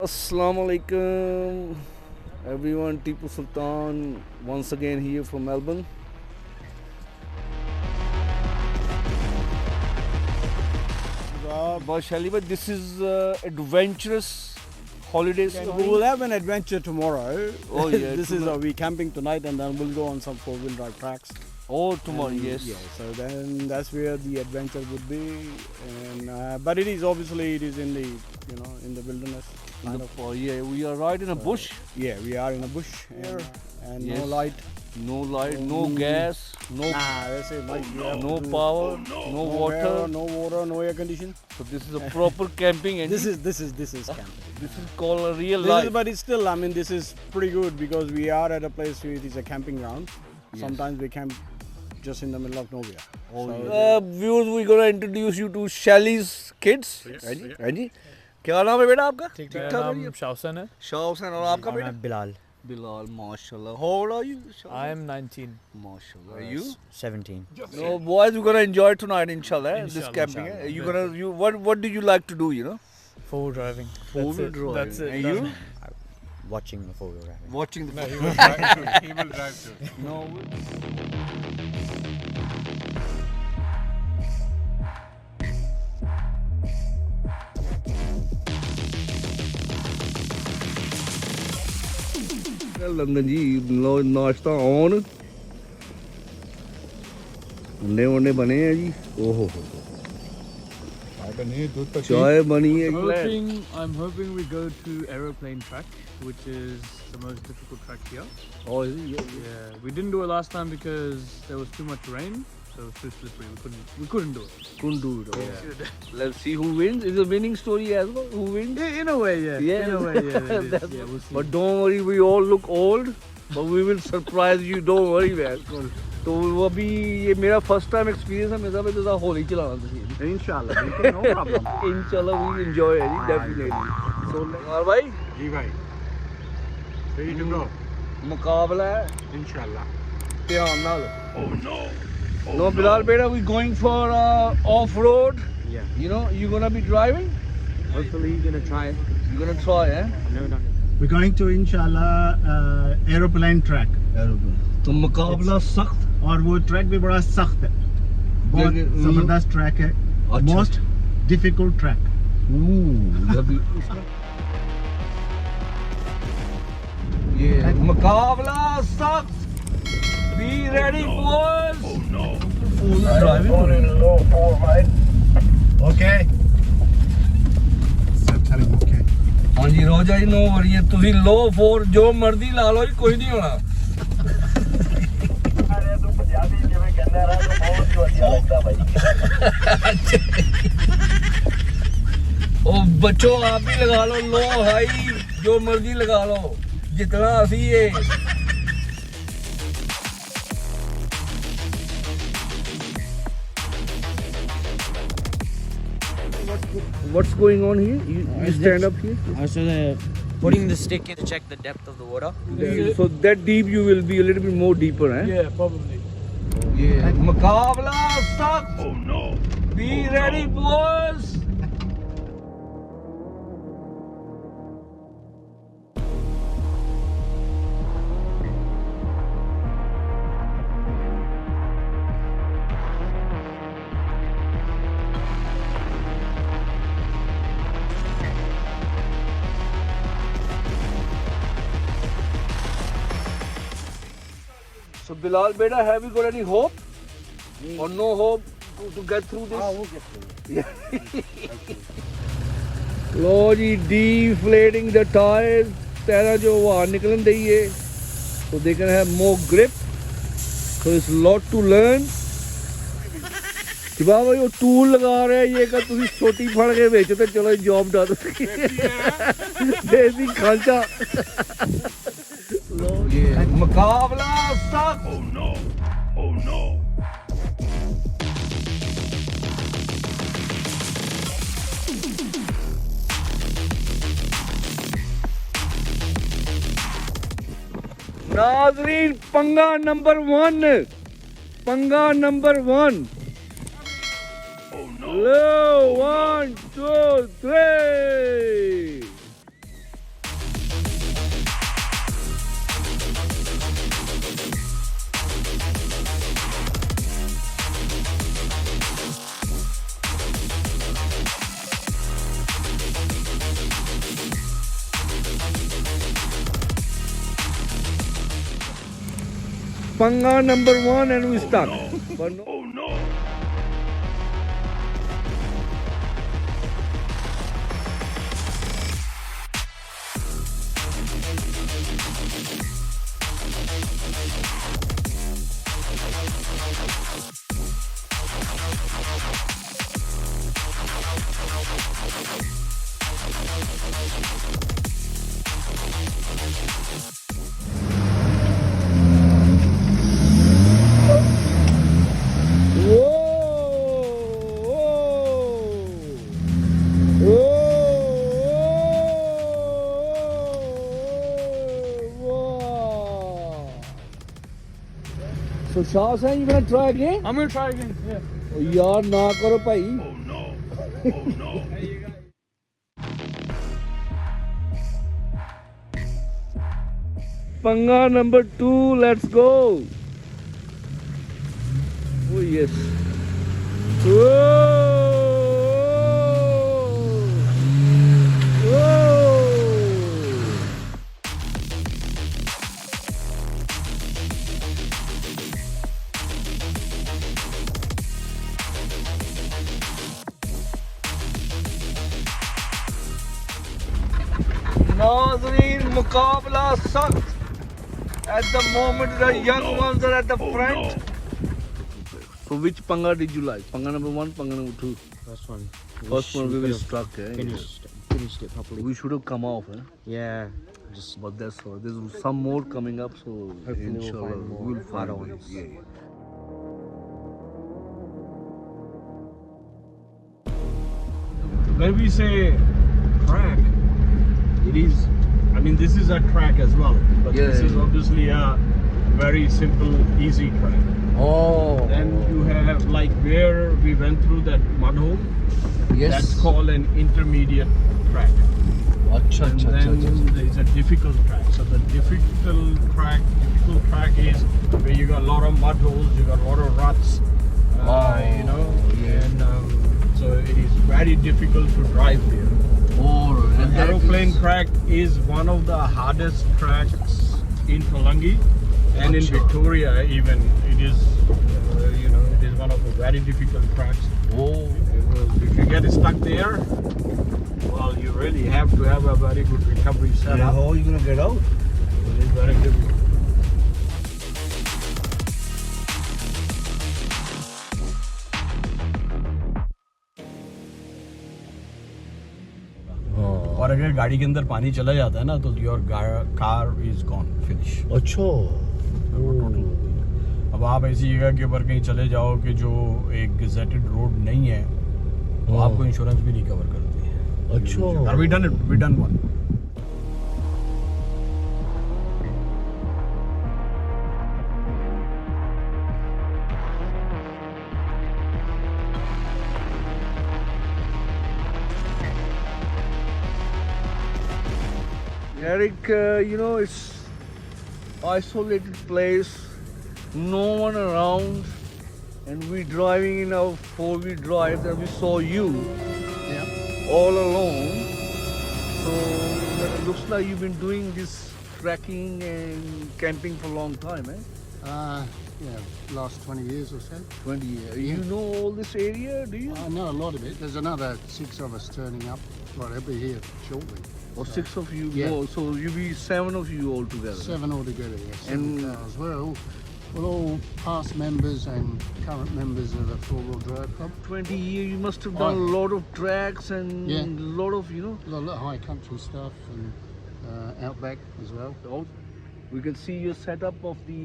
Assalamu alaikum everyone, Tipu Sultan once again here from Melbourne. But this is adventurous holidays. We will have an adventure tomorrow. Oh yeah. This is we camping tonight, and then we'll go on some four-wheel drive tracks. Oh, tomorrow, And, yes. Yeah. So then that's where the adventure would be, and but it is obviously in the in the wilderness. Kind of. Yeah, we are right in a bush. Yeah, we are in a bush here, and Yes. no light. No light, no gas, no That's it. Like, no power, no water. no water, no air condition. So this is a proper camping, and This is camping. this is called a real This life. is, but it's still, I mean, this is pretty good because we are at a place where it is a camping ground. Yes. Sometimes we camp just in the middle of nowhere. Oh, So yeah. Viewers, we're gonna introduce you to Shelly's kids. Ready? क्या नाम है बेटा आपका? ठीक मेरा नाम शाहसन है. शाह हुसैन और आपका बेटा? Bilal. Bilal, mashallah. How old are you? I am 19. Mashallah. Are you? 17. No, boys, we're gonna enjoy tonight, inshallah. This Inshallah, camping. inshallah. You gonna what do you like to do? You know? Forward driving. Four-wheel driving. That's it. And you? Watching the four-wheel driving. Watching the. No, he will drive too. He will drive too. No. London जी लो नाश्ता on अंडे वंडे बने हैं जी ओहो हो चाय बनी है I'm hoping we go to Aeroplane Track, which is the most difficult track here. oh yeah, Yeah, we didn't do it last time because there was too much rain, so it was too slippery. We couldn't do it. couldn't do it. Yeah. Let's see who wins. It's a winning story as well. Who wins? In a way, yeah. Yeah. In a way, yeah. It is. Yeah, we'll see. But don't worry, we all look old, but we will surprise you. Don't worry, man. तो वो अभी ये मेरा first time experience है मेरे साथ जैसा होली चलाना था Inshallah, no problem. इंशाल्लाह वी एंजॉय है जी डेफिनेटली सो और भाई जी भाई. Ready to go? मुकाबला है Inshallah. ध्यान नाल no Bilal beta we going for off road Yeah. you know you gonna be driving Hopefully you're gonna try it. you gonna try No, no. We're going to inshallah aeroplane track तो मुकाबला सख्त और वो track भी बड़ा सख्त है बहुत जबरदस्त ट्रैक है मोस्ट डिफिकल्ट ट्रैक ये मुकाबला सख्त be ready boys oh no driving okay telling okay हाँ जी रोजा जी नो वरी तुसी लो फोर जो मर्जी ला लो जी कोई नहीं होना ओ बच्चों आप भी लगा लो लो हाई जो मर्जी लगा लो जितना असी है What's going on here? You stand up here. So they're putting the stick in to check the depth of the water. So that deep you will be a little bit more deeper, eh? Yeah, probably. Yeah. Muqabla sucks. Oh no. Be ready, boys. So Bilal beta, have you got any hope? Or no hope to get through this? we'll get through. Low ji deflating the tires टायरा जो बाहर निकलन दी है तो they can have more grip so it's lot to learn कि बाबा ये tool लगा रहे हैं ये कर तुसी छोटी फड़ के बेच ते चलो जॉब डाल देसी खांचा लो ये मुकाबला सख्त oh no oh no नाज़रीन पंगा नंबर 1 पंगा number 1 low 1 2 3 Panga number 1 and we stuck. But no. So Shah saying you gonna try again? I'm gonna try again. Yeah. Oh, yaar na karo bhai. Oh no. Oh no. Panga number 2, let's go. Oh yes. Whoa. Whoa. Nazreen, muqabla sucked. At the moment, the young ones are at the front. So, which panga did you like? Panga number 1, panga number 2? First one. First one we were stuck. Finished it properly. We should have come off. Yeah. But that's all. There's some more coming up, so Hopefully we'll inshallah find more we'll find harder ways. ones. Yeah. When we say track, it is, I mean, this is a track as well, but Yeah, this is yeah. obviously a very simple, easy track. Oh. Then you have like where we went through that mud hole, yes. that's called an intermediate track. Acha, And acha, then acha, acha. there is a difficult track. So the difficult track is where you got a lot of mud holes, you got a lot of ruts, you know, yeah. and so it is very difficult to drive there. Oh, and that Aeroplane is- Track is one of the hardest tracks in Toolangi and in Acha. Victoria even. It is, you know, it is one of the very difficult tracks. Oh. If you get stuck there, well, you really have to have a very good recovery setup. Yeah, how are you gonna get out? It is very difficult. और अगर गाड़ी के अंदर पानी चला जाता है ना तो your car is gone finish. अच्छा। अब आप ऐसी जगह के ऊपर कहीं चले जाओ कि जो एक गेजेटेड रोड नहीं है तो आपको इंश्योरेंस भी नहीं कवर करती है। अच्छा। We done one. Eric, you know, it's isolated place, no one around, and we driving in our four-wheel drive, and we saw you all alone. So it looks like you've been doing this trekking and camping for a long time, eh? Yeah, last 20 years or so. 20 years. Yeah. You know all this area, do you? I know a lot of it. There's another 6 of us turning up. Well, they'll be here shortly. Or 6 of you Yeah. go, so you'll be 7 of you all together. 7 altogether, yes. And- 7 cars. We're all past members and current members of the four-wheel drive club. 20 years, you must have done a lot of tracks and Yeah. a lot of, you know, A lot of high country stuff and outback as well. out. We can see your setup of the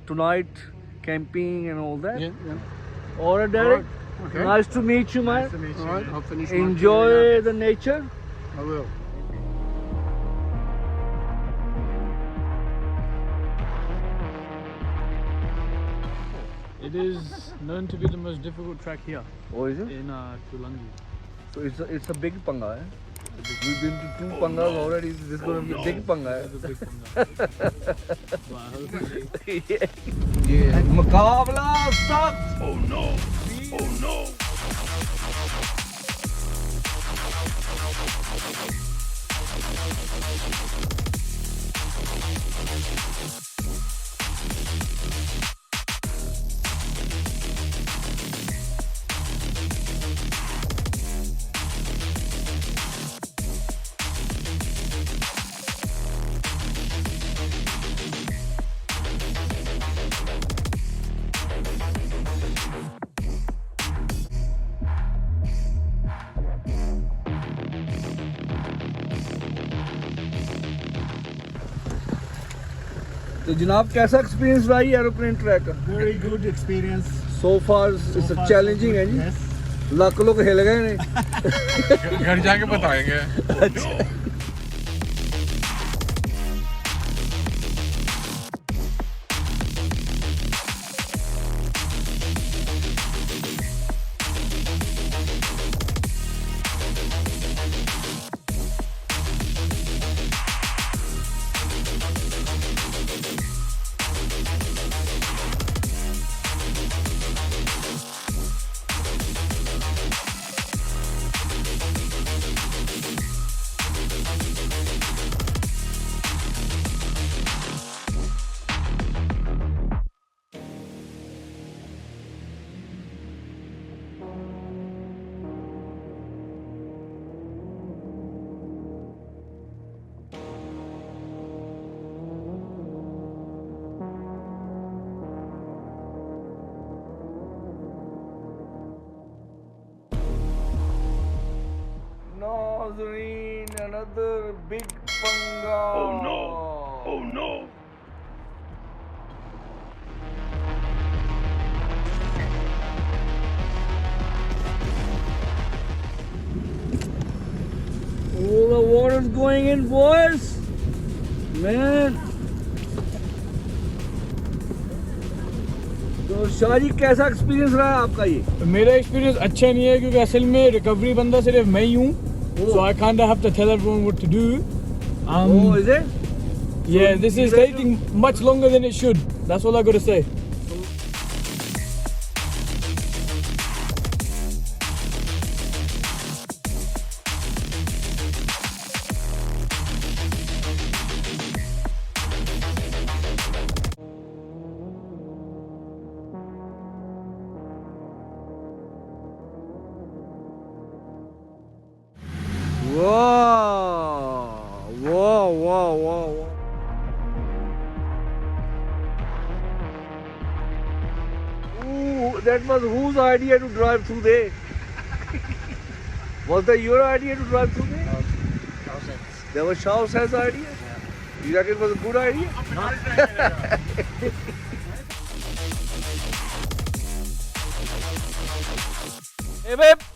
tonight camping and all that. Yeah. All right, Derek. Okay. Nice to meet you, man. All right, I'll finish my Enjoy cleaning the nature. up. I will. It is known to be the most difficult track here Oh, is it? in Toolangi. So it's a big panga, eh? We've been to 2 pangas already. This is going to be a big panga. It's a big one. But hopefully, Yeah. Muqabla start. Oh no. Oh no. तो जनाब कैसा experience रहा ये aeroplane track का? Very good experience. So far So it's far, challenging so है good. जी। Yes. Lakh लोग हिल गए ने। घर जाके बताएंगे। Nazreen, another big panga. Oh no! Oh no! Oh, the water's going in, boys. Man. तो शाहजी कैसा एक्सपीरियंस रहा आपका ये? मेरा एक्सपीरियंस अच्छा नहीं है क्योंकि असल में रिकवरी बंदा सिर्फ मैं ही हूँ. So I kind of have to tell everyone what to do. Oh, is it? Yeah, this is taking much longer than it should. That's all I got to say. Wow! Wow! Wow! Wow! Wow! Ooh, that was whose idea to drive through there? Was that your idea to drive through there? That was Shah Hussein's idea? Yeah. You reckon it was a good idea? Hey babe!